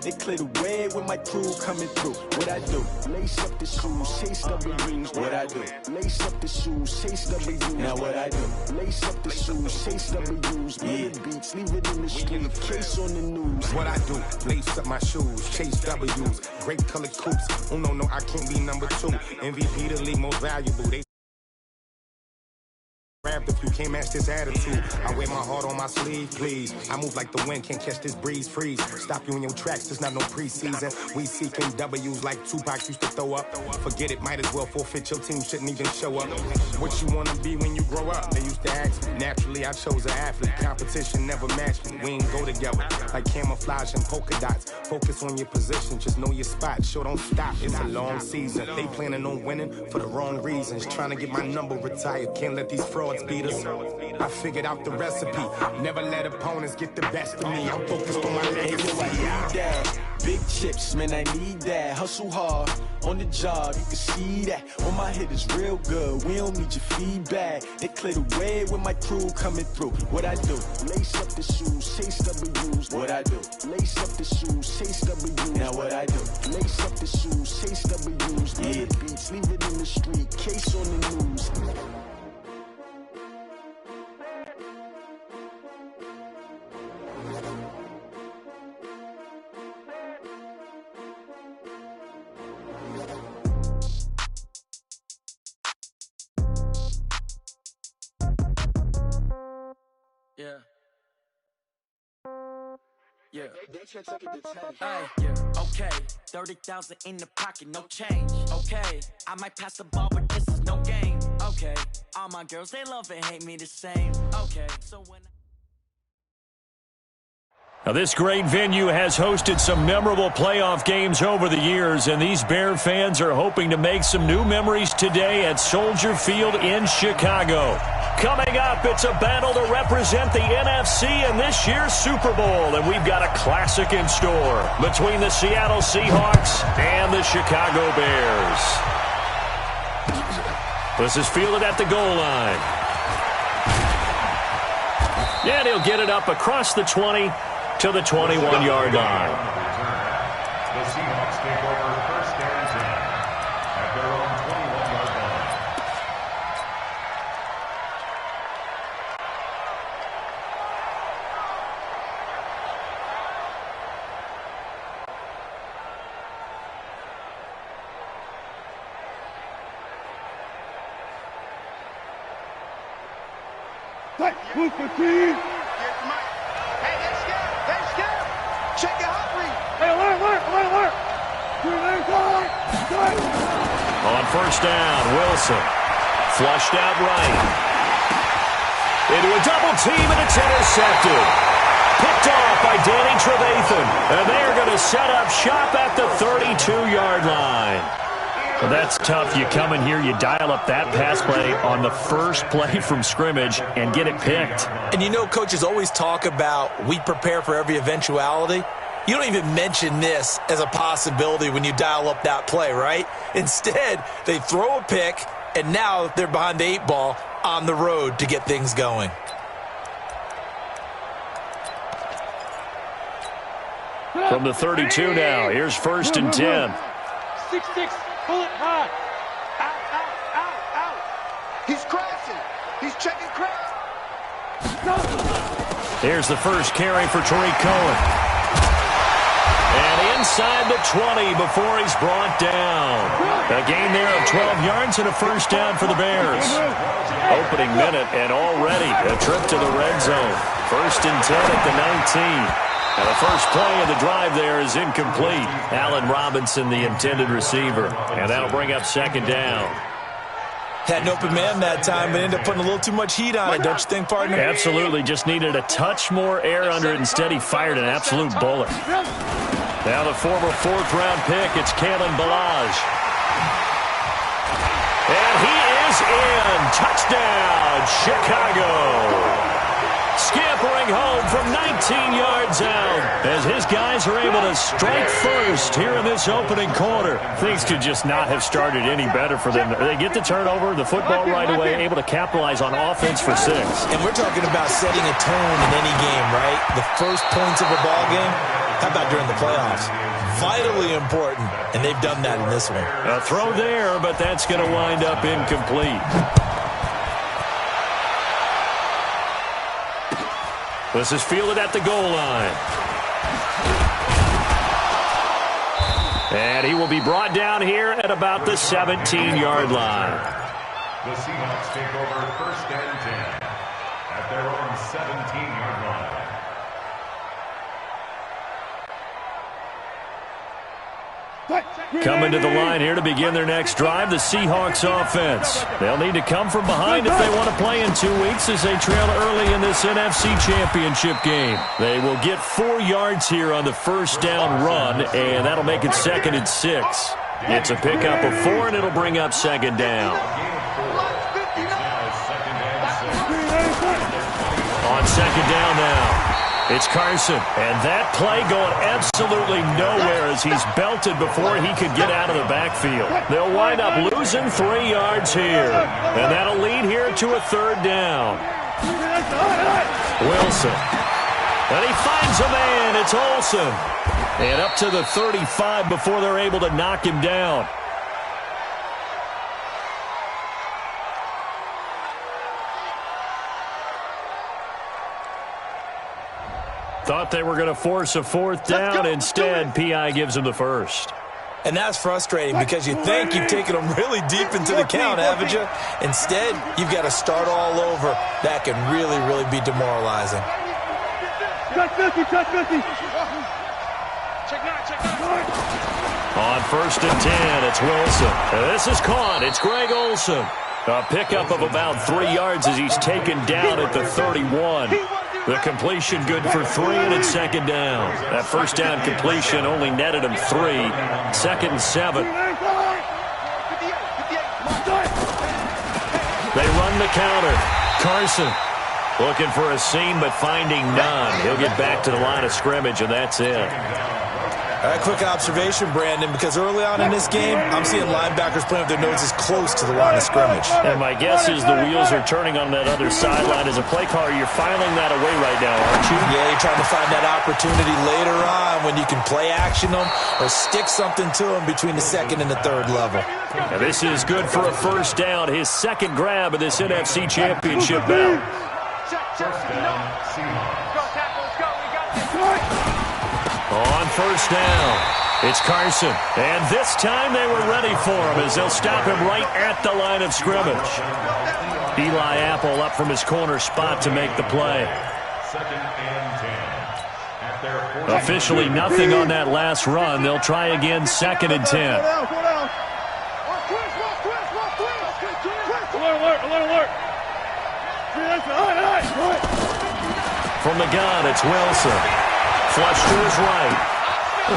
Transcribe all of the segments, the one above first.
They clear the way with my crew coming through. What I do? Lace up the shoes, chase W's. What I do? Lace up the shoes, chase W's. Now what I do? Lace up the shoes, chase W's. Yeah. Beats, leave it in the street, case on the news. What I do? Lace up my shoes, chase W's. Great colored coops. Oh no, I can't be number 2. MVP the league most valuable. They if you can't match this attitude, I wear my heart on my sleeve, please. I move like the wind, can't catch this breeze, freeze. Stop you in your tracks, there's not no preseason. We seeking W's like Tupac used to throw up. Forget it, might as well forfeit, your team shouldn't even show up. What you wanna be when you grow up? They used to ask me. Naturally, I chose an athlete. Competition never matched me. We ain't go together like camouflage and polka dots. Focus on your position, just know your spot. Sure, don't stop, it's a long season. They planning on winning for the wrong reasons. Trying to get my number retired, can't let these frauds beat us. I figured out the recipe. Never let opponents get the best of me. I'm focused on my legacy. I need that. Big chips, man, I need that. Hustle hard on the job, you can see that. On my head is real good. We don't need your feedback. They clear the way with my crew coming through. What I do? Lace up the shoes, chase W's. What I do? Lace up the shoes, chase W's. Now what I do? Lace up the shoes, chase W's. Yeah. Beats, leave it in the street, case on the news. Yeah. Yeah. Okay. 30,000 in the pocket, no change. Okay. I might pass the ball, but this is no game. Okay. All my girls, they love and hate me the same. Okay. So when Now, this great venue has hosted some memorable playoff games over the years, and these Bear fans are hoping to make some new memories today at Soldier Field in Chicago. Coming up, it's a battle to represent the NFC in this year's Super Bowl, and we've got a classic in store between the Seattle Seahawks and the Chicago Bears. This is fielded at the goal line. And he'll get it up across the 20 to the 21-yard line. The Seahawks take over first and 10 at their own 21-yard line. Move the team. Check your heart rate. Hey, alert. On first down, Wilson. Flushed out right. Into a double team, and it's intercepted. Picked off by Danny Trevathan. And they are going to set up shop at the 32-yard line. Well, that's tough. You come in here, you dial up that pass play on the first play from scrimmage and get it picked. And you know, coaches always talk about we prepare for every eventuality. You don't even mention this as a possibility when you dial up that play, right? Instead, they throw a pick, and now they're behind the 8 ball on the road to get things going. From the 32 now, here's first and 10. 6-6, pull it high. Out. He's crashing. He's checking crash. Here's the first carry for Tariq Cohen. And inside the 20 before he's brought down. A gain there of 12 yards and a first down for the Bears. Opening minute and already a trip to the red zone. First and 10 at the 19. And the first play of the drive there is incomplete. Allen Robinson, the intended receiver. And that'll bring up second down. Had an open man that time, but ended up putting a little too much heat on it, don't you think, partner? Absolutely. Just needed a touch more air under it. Instead, he fired an absolute bullet. Now the former 4th-round pick, it's Kalen Ballage. And he is in. Touchdown, Chicago. Scampering home from 19 yards out as his guys are able to strike first here in this opening quarter. Things could just not have started any better for them. They get the turnover, the football right away, able to capitalize on offense for 6. And we're talking about setting a tone in any game, right? The first points of a ball game, How about during the playoffs? Vitally important, and they've done that in this one. A throw there, but that's going to wind up incomplete. This is fielded at the goal line. And he will be brought down here at about the 17-yard line. The Seahawks take over 1st and 10 at their own 17-yard line. Coming to the line here to begin their next drive, the Seahawks offense. They'll need to come from behind if they want to play in 2 weeks as they trail early in this NFC Championship game. They will get 4 yards here on the first down run, and that'll make it 2nd and 6. It's a pickup of 4, and it'll bring up 2nd down. On 2nd down now. It's Carson, and that play going absolutely nowhere as he's belted before he could get out of the backfield. They'll wind up losing 3 yards here, and that'll lead here to a 3rd down. Wilson, and he finds a man. It's Olsen, and up to the 35 before they're able to knock him down. Thought they were going to force a 4th down. Instead, P.I. gives them the 1st. And that's frustrating because you think you've taken them really deep into the count, haven't you? Instead, you've got to start all over. That can really, really be demoralizing. On 1st and 10, it's Wilson. This is caught. It's Greg Olsen. A pickup of about 3 yards as he's taken down at the 31. The completion good for 3, and it's 2nd down. That first down completion only netted him 3. 2nd and 7. They run the counter. Carson looking for a seam, but finding none. He'll get back to the line of scrimmage, and that's it. A quick observation, Brandon, because early on in this game, I'm seeing linebackers playing with their noses close to the line of scrimmage. And my guess is the wheels are turning on that other sideline. As a play caller, you're filing that away right now, aren't you? Yeah, you're trying to find that opportunity later on when you can play action them or stick something to them between the 2nd and the 3rd level. And this is good for a 1st down, his 2nd grab of this NFC Championship bout. On 1st down, it's Carson. And this time they were ready for him as they'll stop him right at the line of scrimmage. Eli Apple up from his corner spot to make the play. 2nd and 10. Officially nothing on that last run. They'll try again 2nd and 10. From the gun, it's Wilson. Flush to his right.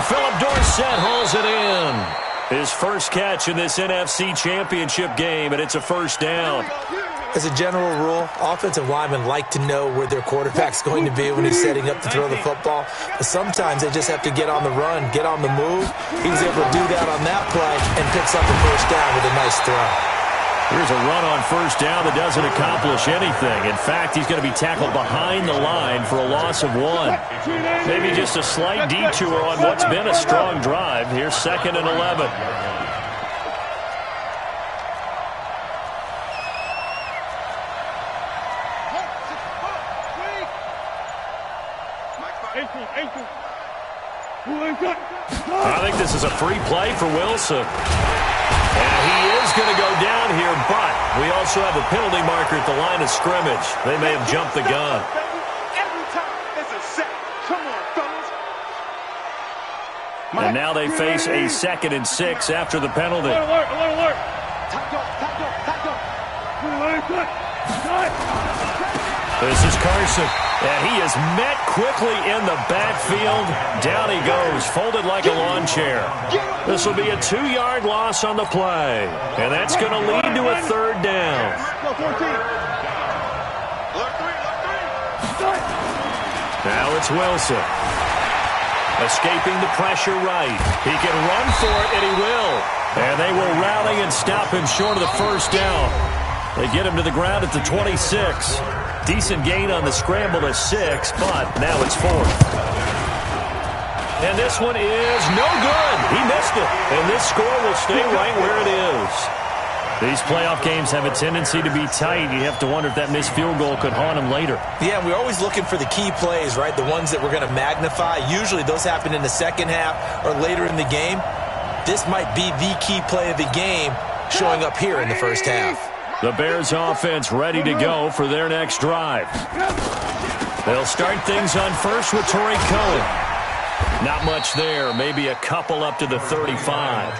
Philip Dorsett hauls it in. His first catch in this NFC Championship game, and it's a 1st down. As a general rule, offensive linemen like to know where their quarterback's going to be when he's setting up to throw the football. But sometimes they just have to get on the run, get on the move. He was able to do that on that play and picks up a 1st down with a nice throw. Here's a run on 1st down that doesn't accomplish anything. In fact, he's going to be tackled behind the line for a loss of 1. Maybe just a slight detour on what's been a strong drive. Here's 2nd and 11. I think this is a free play for Wilson. And he is going to go down here, but we also have a penalty marker at the line of scrimmage. They may have jumped the gun. And now they face a 2nd and 6 after the penalty. This is Carson, and he is met quickly in the backfield. Down he goes, folded like a lawn chair. This will be a 2-yard loss on the play, and that's going to lead to a 3rd down. Now it's Wilson. Escaping the pressure right. He can run for it, and he will. And they will rally and stop him short of the 1st down. They get him to the ground at the 26. Decent gain on the scramble to 6, but now it's 4th. And this one is no good. He missed it. And this score will stay right where it is. These playoff games have a tendency to be tight. You have to wonder if that missed field goal could haunt him later. Yeah, we're always looking for the key plays, right? The ones that we're going to magnify. Usually those happen in the second half or later in the game. This might be the key play of the game showing up here in the first half. The Bears offense ready to go for their next drive. They'll start things on first with Torrey Cohen. Not much there, maybe a couple up to the 35.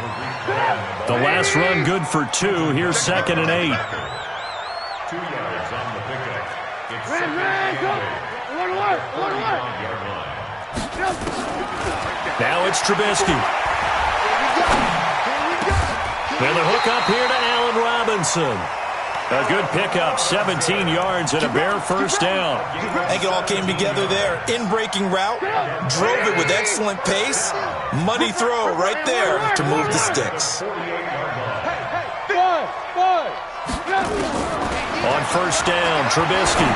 The last run good for 2. Here's 2nd and 8. 2 yards on the pickup. It's Now it's Trubisky. And the hook up here to Allen Robinson. A good pickup, 17 yards and a Bear first down. I think it all came together there. In-breaking route, drove it with excellent pace. Money throw right there to move the sticks. On first down, Trubisky.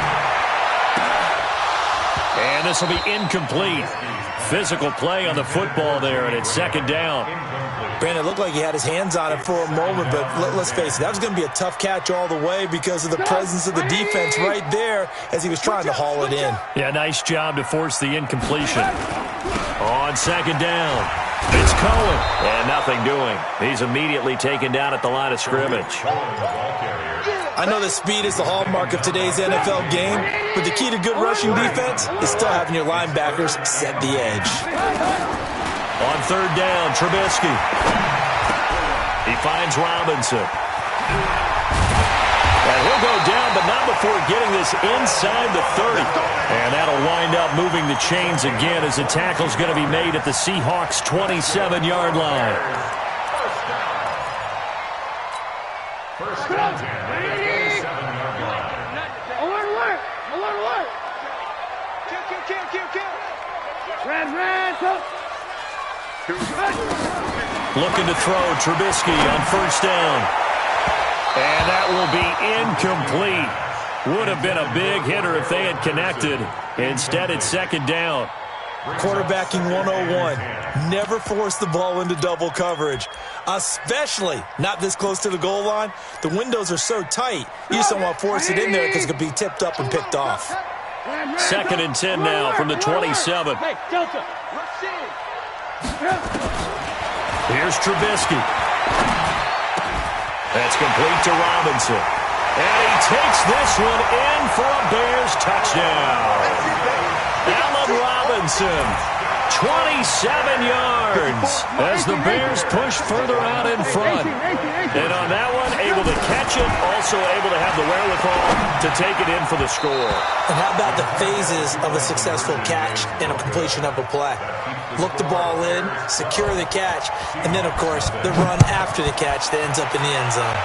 And this will be incomplete. Physical play on the football there, and it's 2nd down. Brandon, it looked like he had his hands on it for a moment, but let's face it, that was going to be a tough catch all the way because of the presence of the defense right there as he was trying to haul it in. Yeah, nice job to force the incompletion. On 2nd down, it's Cohen, and nothing doing. He's immediately taken down at the line of scrimmage. I know that speed is the hallmark of today's NFL game, but the key to good rushing defense is still having your linebackers set the edge. On 3rd down, Trubisky. He finds Robinson. And he'll go down, but not before getting this inside the 30. And that'll wind up moving the chains again as the tackle's going to be made at the Seahawks' 27-yard line. First down, 27-yard line. Alert! Kill! Red, Looking to throw, Trubisky on first down. And that will be incomplete. Would have been a big hitter if they had connected. Instead, it's 2nd down. Quarterbacking 101. Never force the ball into double coverage, especially not this close to the goal line. The windows are so tight, you just don't want to force it in there because it could be tipped up and picked off. 2nd and 10 now from the 27. Hey, Delta, Here's Trubisky. That's complete to Robinson. And he takes this one in for a Bears touchdown. Allen Robinson, 27 yards as the Bears push further out in front. And on that one, able to catch it, also able to have the wherewithal to take it in for the score. And how about the phases of a successful catch and a completion of a play? Look the ball in, secure the catch, and then, of course, the run after the catch that ends up in the end zone.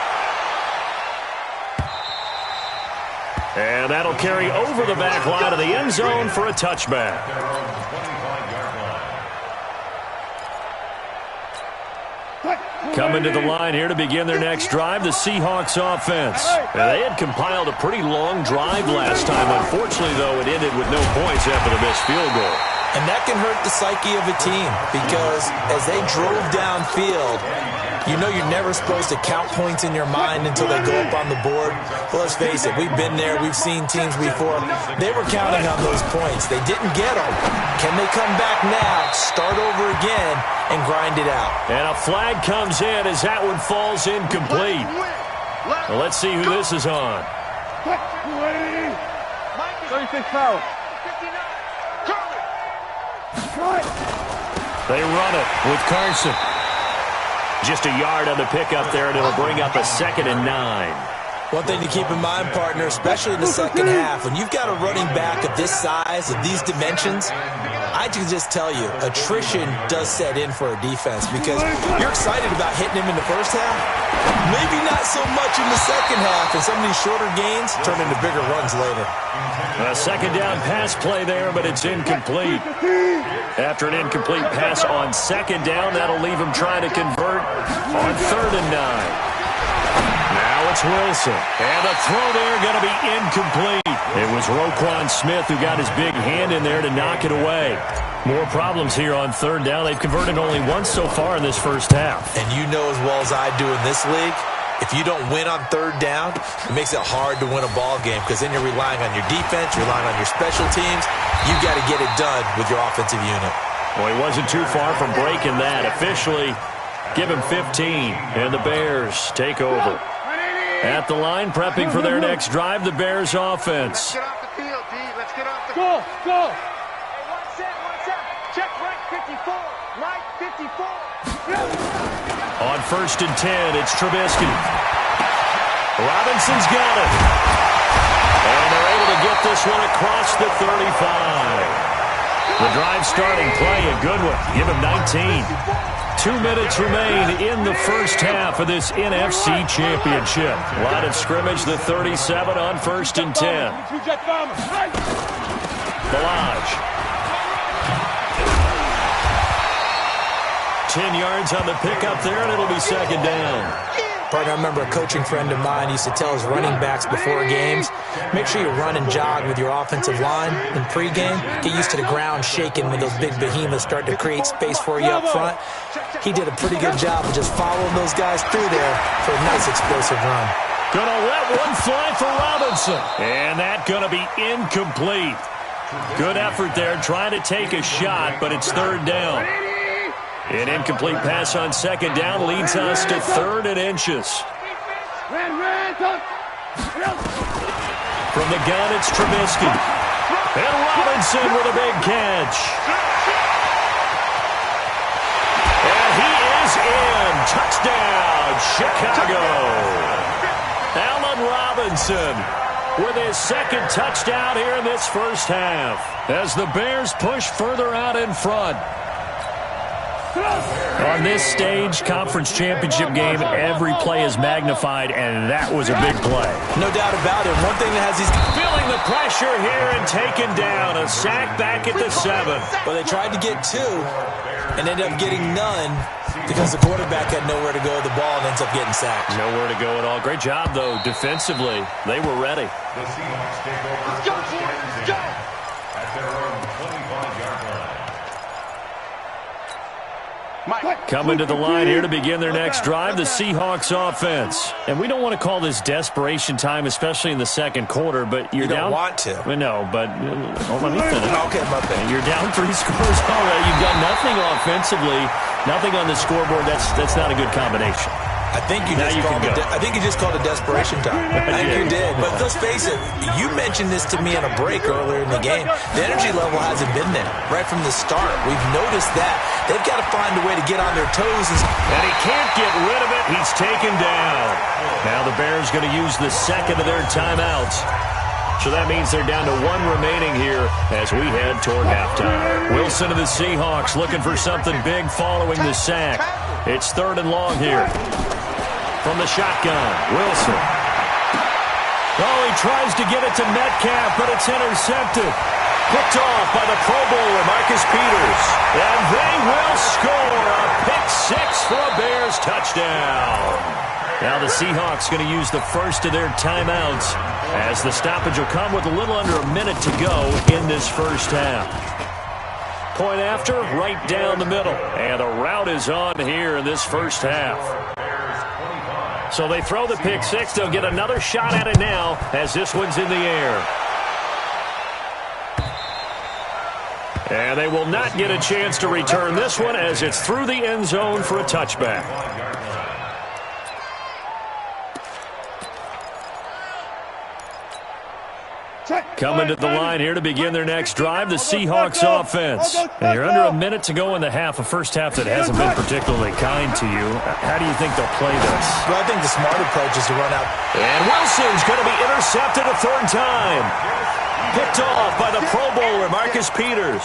And that'll carry over the back line of the end zone for a touchback. Coming to the line here to begin their next drive, the Seahawks offense. And they had compiled a pretty long drive last time. Unfortunately, though, it ended with no points after the missed field goal. And that can hurt the psyche of a team because as they drove downfield, you know you're never supposed to count points in your mind until they go up on the board. Well, let's face it, we've been there. We've seen teams before. They were counting on those points. They didn't get them. Can they come back now, start over again, and grind it out? And a flag comes in as that one falls incomplete. Well, let's see who this is on. 36 foul. They run it with Carson. Just a yard on the pickup there, and it'll bring up a 2nd and 9. One thing to keep in mind, partner, especially in the second half, when you've got a running back of this size, of these dimensions, I can just tell you, attrition does set in for a defense because you're excited about hitting him in the first half. Maybe not so much in the second half, and some of these shorter gains turn into bigger runs later. A 2nd down pass play there, but it's incomplete. After an incomplete pass on 2nd down, that'll leave him trying to convert on 3rd and 9. Now it's Wilson. And the throw there going to be incomplete. It was Roquan Smith who got his big hand in there to knock it away. More problems here on third down. They've converted only once so far in this first half. And you know as well as I do in this league, if you don't win on third down, it makes it hard to win a ball game because then you're relying on your defense, you're relying on your special teams. You got to get it done with your offensive unit. Well, he wasn't too far from breaking that. Officially, give him 15, and the Bears take over. At the line, prepping for their next drive, the Bears offense. Let's get off the field, D. Let's get off the Go, go. Hey, one set. Check right 54. Right 54. On 1st and 10, it's Trubisky. Robinson's got it. And they're able to get this one across the 35. The drive starting play, a good one. Give him 19. 2 minutes remain in the first half of this NFC Championship. Line of scrimmage, the 37 on 1st and 10. Balaj. 10 yards on the pickup there, and it'll be second down. Partner, I remember a coaching friend of mine used to tell his running backs before games, make sure you run and jog with your offensive line in pregame. Get used to the ground shaking when those big behemoths start to create space for you up front. He did a pretty good job of just following those guys through there for a nice explosive run. Gonna let one fly for Robinson. And that gonna be incomplete. Good effort there, trying to take a shot, but it's third down. An incomplete pass on second down leads us to 3rd and inches. From the gun, it's Trubisky. And Robinson with a big catch. And he is in. Touchdown, Chicago. Allen Robinson with his second touchdown here in this first half as the Bears push further out in front. On this stage, conference championship game, every play is magnified, and that was a big play. No doubt about it. One thing that has these... Feeling the pressure here and taken down. A sack back at the 7. Well, they tried to get 2 and ended up getting none because the quarterback had nowhere to go with the ball and ends up getting sacked. Nowhere to go at all. Great job, though, defensively. They were ready. The Seahawks take over. Let's go. At their own 25-yard line. Coming to the line here to begin their next drive, the Seahawks offense. And we don't want to call this desperation time, especially in the second quarter, but you're down. You don't want to. No, but let me finish. Okay, my bad. You're down 3 scores already. You've done nothing offensively, nothing on the scoreboard. That's not a good combination. I think you just called it desperation time. I think you did. But let's face it, you mentioned this to me in a break earlier in the game. The energy level hasn't been there right from the start. We've noticed that. They've got to find a way to get on their toes. And he can't get rid of it. He's taken down. Now the Bears going to use the second of their timeouts. So that means they're down to 1 remaining here as we head toward halftime. Wilson of the Seahawks looking for something big following the sack. It's 3rd and long here. From the shotgun, Wilson. Oh, he tries to get it to Metcalf, but it's intercepted. Picked off by the Pro Bowler, Marcus Peters. And they will score a pick-6 for a Bears touchdown. Now the Seahawks going to use the first of their timeouts as the stoppage will come with a little under a minute to go in this first half. Point after, right down the middle. And the route is on here in this first half. So they throw the pick-6. They'll get another shot at it now as this one's in the air. And they will not get a chance to return this one as it's through the end zone for a touchback. Coming to the line here to begin their next drive, the Seahawks offense. And you're under a minute to go in the half, a first half that hasn't been particularly kind to you. How do you think they'll play this? Well, I think the smart approach is to run out. And Wilson's going to be intercepted a 3rd time. Picked off by the Pro Bowler, Marcus Peters.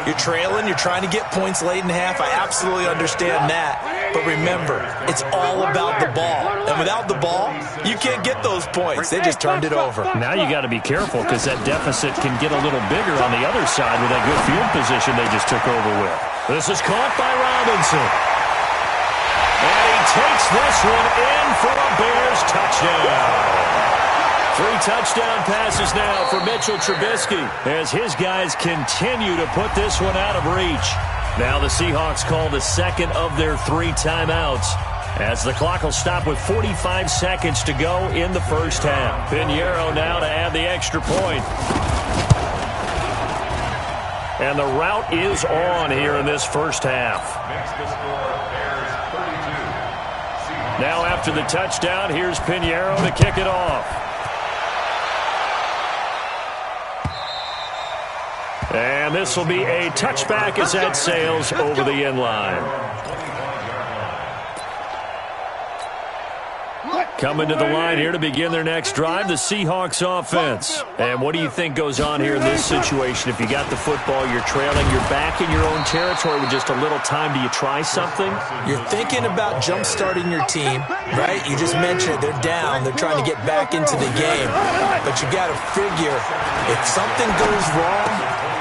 You're trailing. You're trying to get points late in the half. I absolutely understand that. But remember, it's all about the ball. And without the ball, you can't get those points. They just turned it over. Now you got to be careful because that deficit can get a little bigger on the other side with that good field position they just took over with. This is caught by Robinson. And he takes this one in for a Bears touchdown. 3 touchdown passes now for Mitchell Trubisky as his guys continue to put this one out of reach. Now the Seahawks call the second of their 3 timeouts as the clock will stop with 45 seconds to go in the first half. Pinheiro now to add the extra point. And the route is on here in this first half. Makes the score Bears 32. Now after the touchdown, here's Pinheiro to kick it off. And this will be a touchback as that sails over the end line. Coming to the line here to begin their next drive, the Seahawks offense. And what do you think goes on here in this situation? If you got the football, you're trailing, you're back in your own territory with just a little time. Do you try something? You're thinking about jump-starting your team, right? You just mentioned it. They're down. They're trying to get back into the game. But you got to figure if something goes wrong,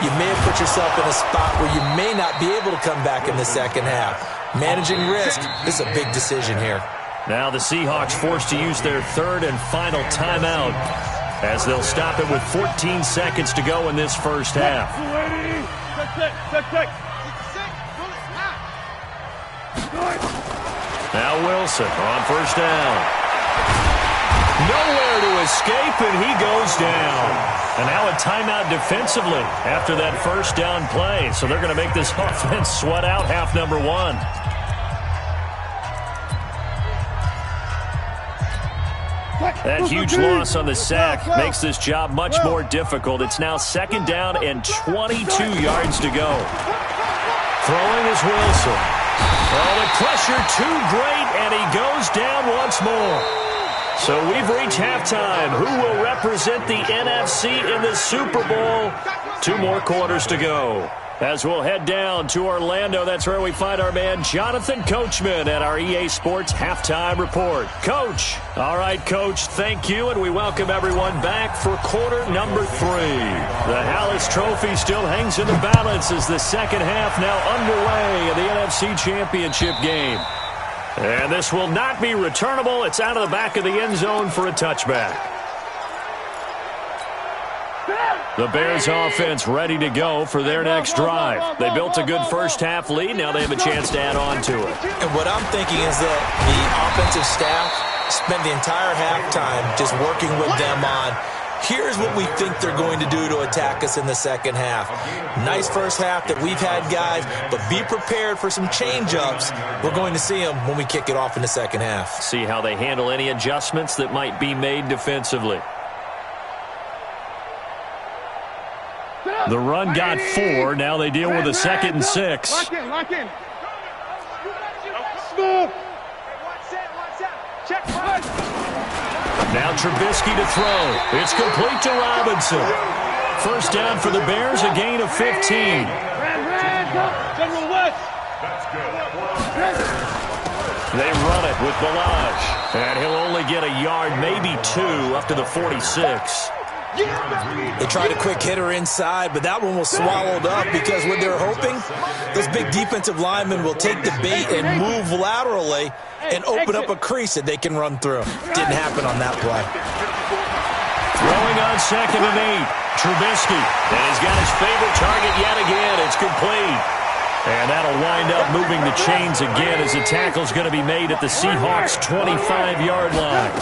you may have put yourself in a spot where you may not be able to come back in the second half. Managing risk is a big decision here. Now the Seahawks forced to use their 3rd and final timeout as they'll stop it with 14 seconds to go in this first half. Now Wilson on first down. Nowhere to escape, and he goes down. And now a timeout defensively after that first down play. So they're going to make this offense sweat out half number 1. That huge loss on the sack makes this job much more difficult. It's now 2nd down and 22 yards to go. Throwing is Wilson. Oh, the pressure too great, and he goes down once more. So we've reached halftime. Who will represent the NFC in the Super Bowl? 2 more quarters to go. As we'll head down to Orlando, that's where we find our man Jonathan Coachman at our EA Sports Halftime Report. Coach. All right, Coach, thank you, and we welcome everyone back for quarter number 3. The Hallis Trophy still hangs in the balance as the second half now underway in the NFC Championship game. And this will not be returnable. It's out of the back of the end zone for a touchback. The Bears offense ready to go for their next drive. They built a good first half lead. Now they have a chance to add on to it. And what I'm thinking is that the offensive staff spent the entire halftime just working with them on, here's what we think they're going to do to attack us in the second half. Nice first half that we've had, guys, but be prepared for some change-ups. We're going to see them when we kick it off in the second half. See how they handle any adjustments that might be made defensively. The run got 4. Now they deal with a 2nd and 6. Lock in, lock in. Now Trubisky to throw. It's complete to Robinson. First down for the Bears, a gain of 15. General West. That's good. They run it with Balaj. And he'll only get a yard, maybe 2, up to the 46. They tried a quick hitter inside, but that one was swallowed up because what they're hoping, those big defensive linemen will take the bait and move laterally and open up a crease that they can run through. Didn't happen on that play. Throwing on 2nd and 8. Trubisky. And he's got his favorite target yet again. It's complete. And that'll wind up moving the chains again as the tackle's going to be made at the Seahawks' 25-yard line.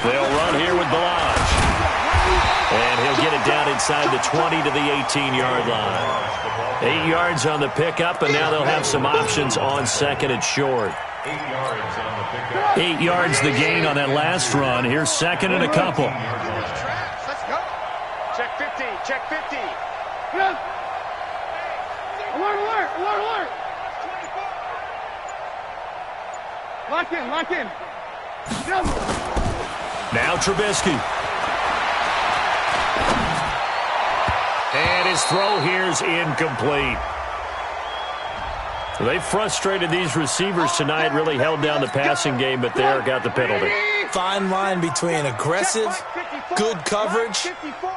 They'll run here with Balaj. And he'll get it down inside the 20 to the 18-yard line. 8 yards on the pickup, and now they'll have some options on 2nd and short. 8 yards on the pickup. 8 yards the gain on that last run. Here's 2nd and a couple. Let's go. Check 50. Check 50. Alert, alert, alert, alert. Lock in, lock in. Now Trubisky. And his throw here's incomplete. They frustrated these receivers tonight, really held down the passing game, but there got the penalty. Fine line between aggressive, good coverage,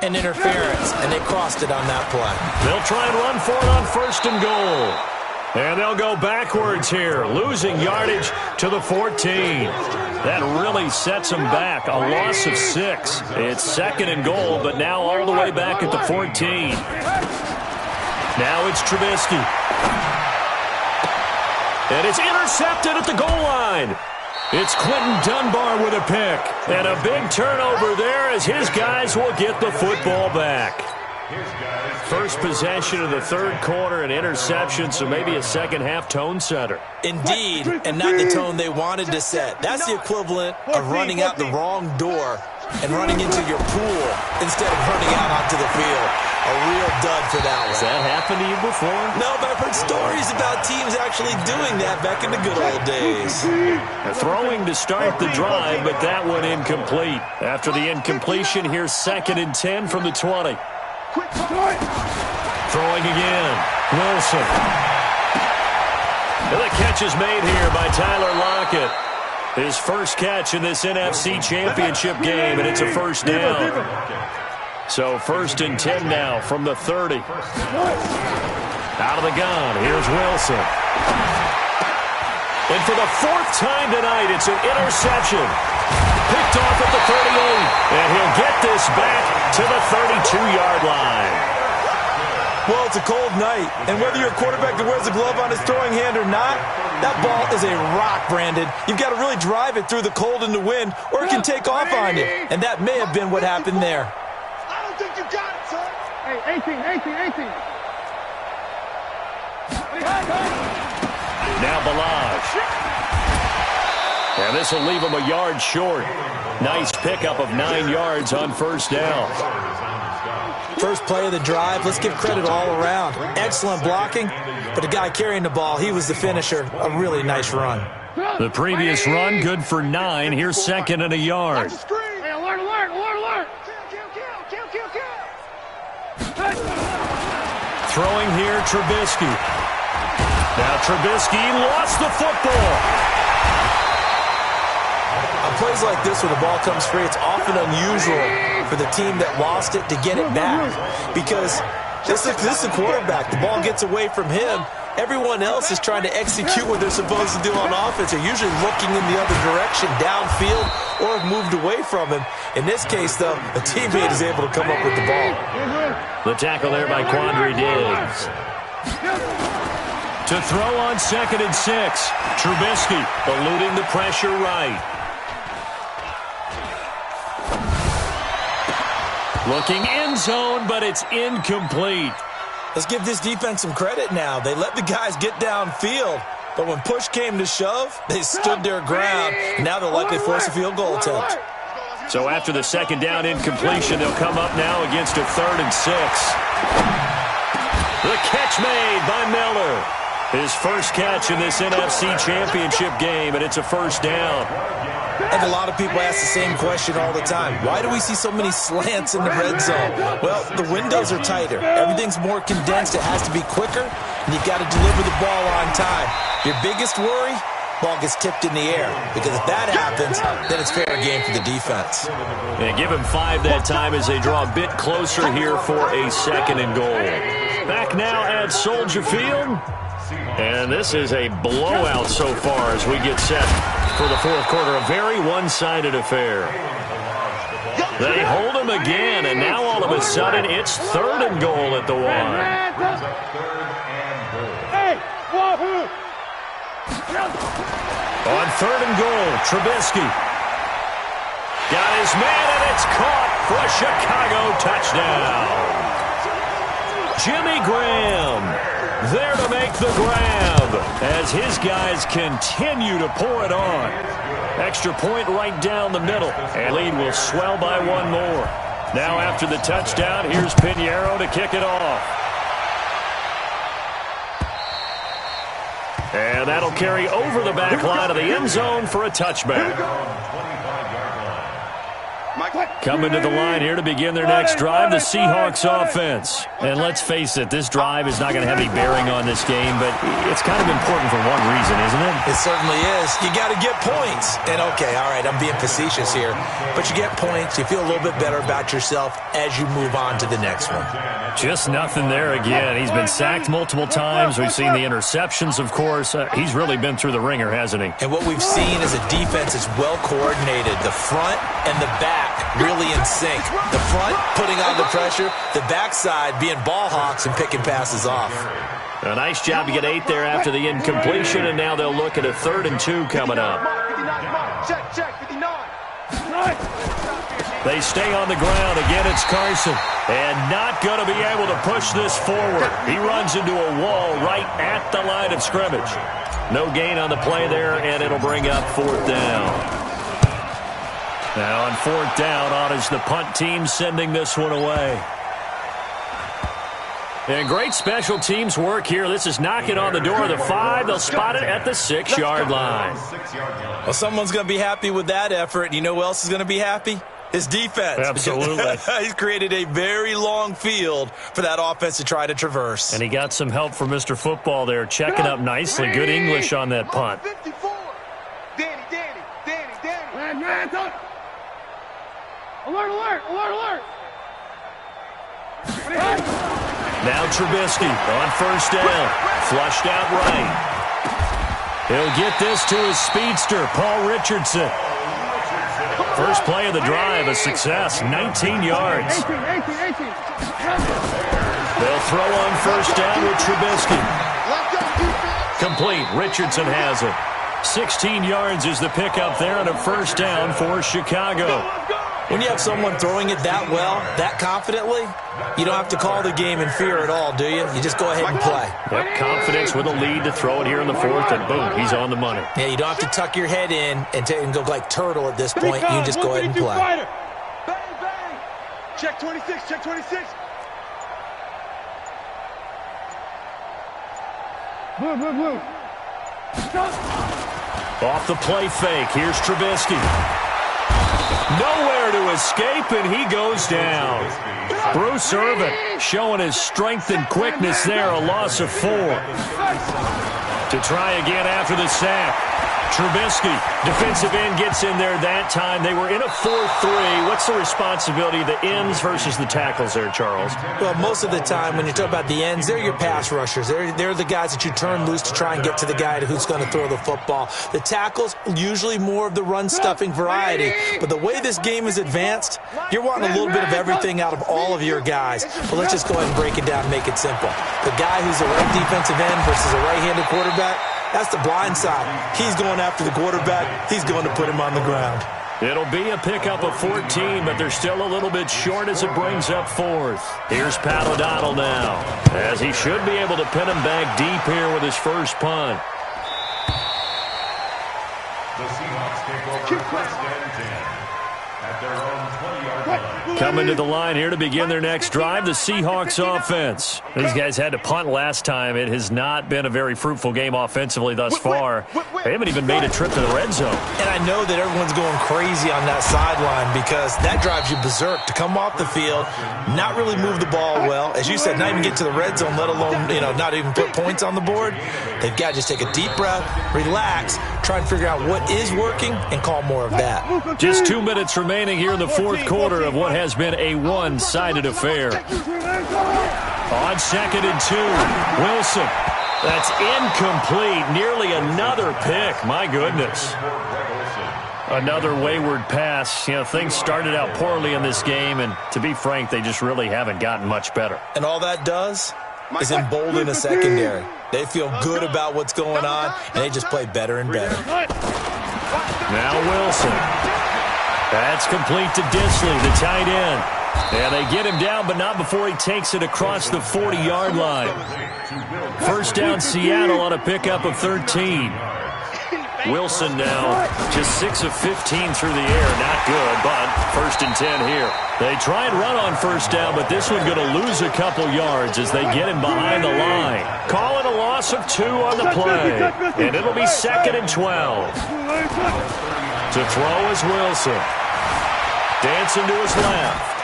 and interference, and they crossed it on that play. They'll try and run for it on 1st and goal. And they'll go backwards here, losing yardage to the 14. That really sets them back, a loss of 6. It's 2nd and goal, but now all the way back at the 14. Now it's Trubisky. And it's intercepted at the goal line. It's Quentin Dunbar with a pick. And a big turnover there as his guys will get the football back. First possession of the 3rd quarter, an interception, so maybe a second-half tone setter. Indeed, and not the tone they wanted to set. That's the equivalent of running out the wrong door and running into your pool instead of running out onto the field. A real dud for that one. Has that happened to you before? No, but I've heard stories about teams actually doing that back in the good old days. Throwing to start the drive, but that one incomplete. After the incompletion, here's 2nd and 10 from the 20. Throwing again. Wilson. And the catch is made here by Tyler Lockett. His first catch in this NFC Championship game, and it's a first down. So 1st and 10 now from the 30. Out of the gun, here's Wilson. And for the 4th time tonight, it's an interception. Picked off at the 38, and he'll get this back to the 32-yard line. Well, it's a cold night, and whether you're a quarterback that wears a glove on his throwing hand or not, that ball is a rock, Brandon. You've got to really drive it through the cold and the wind, or it can take off on you, and that may have been what happened there. I don't think you got it, son. Hey, 18. Now Balazs. And this will leave him a yard short. Nice pickup of 9 yards on first down. First play of the drive, let's give credit all around. Excellent blocking, but the guy carrying the ball, he was the finisher. A really nice run. The previous run, good for 9. Here's 2nd and a yard. Hey, alert. Kill. Throwing here, Trubisky. Now Trubisky lost the football. On plays like this where the ball comes free, it's often unusual for the team that lost it to get it back. Because this is the quarterback. The ball gets away from him. Everyone else is trying to execute what they're supposed to do on offense. They're usually looking in the other direction, downfield, or have moved away from him. In this case, though, a teammate is able to come up with the ball. The tackle there by Quandre Diggs. To throw on 2nd and 6. Trubisky eluding the pressure right. Looking end zone, but it's incomplete. Let's give this defense some credit now. They let the guys get downfield, but when push came to shove, they stood their ground. Now they'll likely force a field goal attempt. So after the 2nd down incompletion, they'll come up now against a 3rd and 6. The catch made by Miller. His first catch in this NFC Championship game, and it's a first down. And a lot of people ask the same question all the time. Why do we see so many slants in the red zone? Well, the windows are tighter. Everything's more condensed. It has to be quicker, and you've got to deliver the ball on time. Your biggest worry, ball gets tipped in the air. Because if that happens, then it's fair game for the defense. And give him 5 that time as they draw a bit closer here for a 2nd and goal. Back now at Soldier Field. And this is a blowout so far as we get set for the 4th quarter. A very one-sided affair. They hold him again, and now all of a sudden it's 3rd and goal at the 1. On 3rd and goal, Trubisky. Got his man, and it's caught for a Chicago touchdown. Jimmy Graham there to make the grab as his guys continue to pour it on. Extra point right down the middle, and lead will swell by 1 more. Now after the touchdown, here's Pinheiro to kick it off. And that'll carry over the back line of the end zone for a touchback. Coming to the line here to begin their next drive, the Seahawks offense. And let's face it, this drive is not going to have any bearing on this game, but it's kind of important for one reason, isn't it? It certainly is. You got to get points. And, okay, all right, I'm being facetious here, but you get points, you feel a little bit better about yourself as you move on to the next one. Just nothing there again. He's been sacked multiple times. We've seen the interceptions, of course. He's really been through the ringer, hasn't he? And what we've seen is a defense that's well coordinated. The front and the back really in sync. The front putting on the pressure, the backside being ball hawks and picking passes off. A nice job to get 8 there after the incompletion, and now they'll look at a 3rd and 2 coming up. Check, 59. They stay on the ground. Again, it's Carson. And not going to be able to push this forward. He runs into a wall right at the line of scrimmage. No gain on the play there, and it'll bring up 4th down. Now on 4th down, on is the punt team sending this one away. And great special teams work here. This is knocking on the door of the 5. They'll spot it at the 6-yard line. Well, someone's going to be happy with that effort. You know who else is going to be happy? His defense. Absolutely. He's created a very long field for that offense to try to traverse. And he got some help from Mr. Football there, checking up nicely. Good English on that punt. 54. Danny. Man, alert. Now Trubisky on 1st down. Flushed out right. He'll get this to his speedster, Paul Richardson. First play of the drive, a success, 19 yards. 18. They'll throw on 1st down with Trubisky. Complete. Richardson has it. 16 yards is the pickup there on a 1st down for Chicago. When you have someone throwing it that well, that confidently, you don't have to call the game in fear at all, do you? You just go ahead and play. Yep, confidence with a lead to throw it here in the 4th, and boom, he's on the money. Yeah, you don't have to tuck your head in and go like turtle at this point. You can just go ahead and play. Bang. Check 26. Blue. Off the play fake, here's Trubisky. Nowhere to escape, and he goes down. Bruce Irvin showing his strength and quickness there, a loss of 4. To try again after the sack. Trubisky, defensive end, gets in there that time. They were in a 4-3. What's the responsibility of the ends versus the tackles there, Charles? Well, most of the time when you talk about the ends, they're your pass rushers. They're the guys that you turn loose to try and get to the guy who's going to throw the football. The tackles, usually more of the run-stuffing variety. But the way this game is advanced, you're wanting a little bit of everything out of all of your guys. But let's just go ahead and break it down and make it simple. The guy who's a right defensive end versus a right-handed quarterback, that's the blind side. He's going after the quarterback. He's going to put him on the ground. It'll be a pickup of 14, but they're still a little bit short as it brings up 4th. Here's Pat O'Donnell now, as he should be able to pin him back deep here with his first punt. The Seahawks take over 1st and 10 at their own 20-yard line. Coming to the line here to begin their next drive, the Seahawks offense. These guys had to punt last time. It has not been a very fruitful game offensively thus far. They haven't even made a trip to the red zone. And I know that everyone's going crazy on that sideline because that drives you berserk to come off the field, not really move the ball well. As you said, not even get to the red zone, let alone, not even put points on the board. They've got to just take a deep breath, relax, try and figure out what is working and call more of that. Just 2 minutes remaining here in the 4th quarter of what has been a one-sided affair. On 2nd and 2, Wilson. That's incomplete. Nearly another pick. My goodness. Another wayward pass. Things started out poorly in this game, and to be frank, they just really haven't gotten much better. And all that does is embolden a secondary. They feel good about what's going on, and they just play better and better. Now Wilson. That's complete to Disley, the tight end. And they get him down, but not before he takes it across the 40-yard line. First down, Seattle on a pickup of 13. Wilson now just 6 of 15 through the air. Not good, but 1st and 10 here. They try and run on 1st down, but this one's going to lose a couple yards as they get him behind the line. Call it a loss of 2 on the play. And it'll be 2nd and 12. To throw is Wilson. Dancing to his left.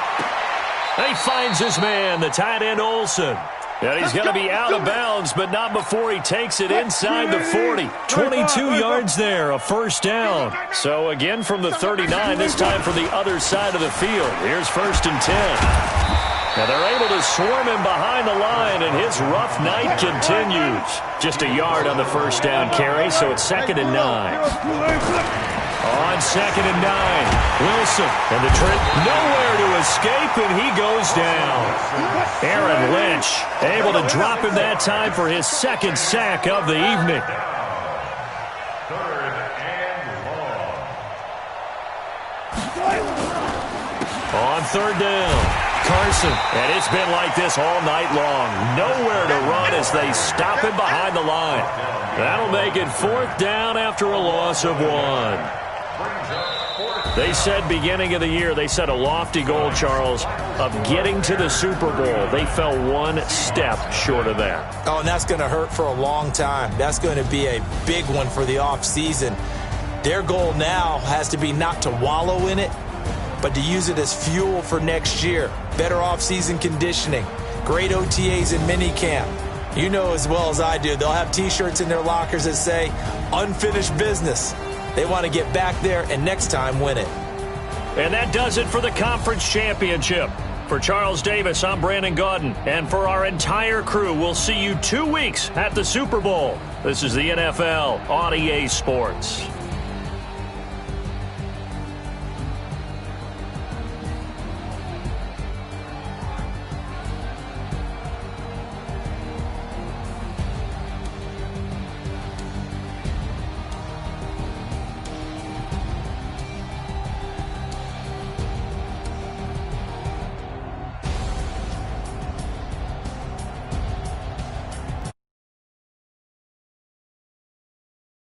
And he finds his man, the tight end Olsen. And he's going to be out of bounds, but not before he takes it inside the 40. 22 yards there, a first down. So again from the 39, this time from the other side of the field. Here's 1st and 10. Now they're able to swarm him behind the line, and his rough night continues. Just a yard on the first down carry, so it's 2nd and 9. On 2nd and 9, Wilson, and the trip nowhere to escape, and he goes down. Aaron Lynch able to drop him that time for his 2nd sack of the evening. 3rd and long. On 3rd down, Carson, and it's been like this all night long. Nowhere to run as they stop him behind the line. That'll make it 4th down after a loss of 1. They said beginning of the year, they set a lofty goal, Charles, of getting to the Super Bowl. They fell 1 step short of that. Oh, and that's going to hurt for a long time. That's going to be a big one for the offseason. Their goal now has to be not to wallow in it, but to use it as fuel for next year. Better offseason conditioning, great OTAs and minicamp. You know as well as I do, they'll have T-shirts in their lockers that say, unfinished business. They want to get back there and next time win it. And that does it for the conference championship. For Charles Davis, I'm Brandon Gaudin. And for our entire crew, we'll see you 2 weeks at the Super Bowl. This is the NFL on EA Sports.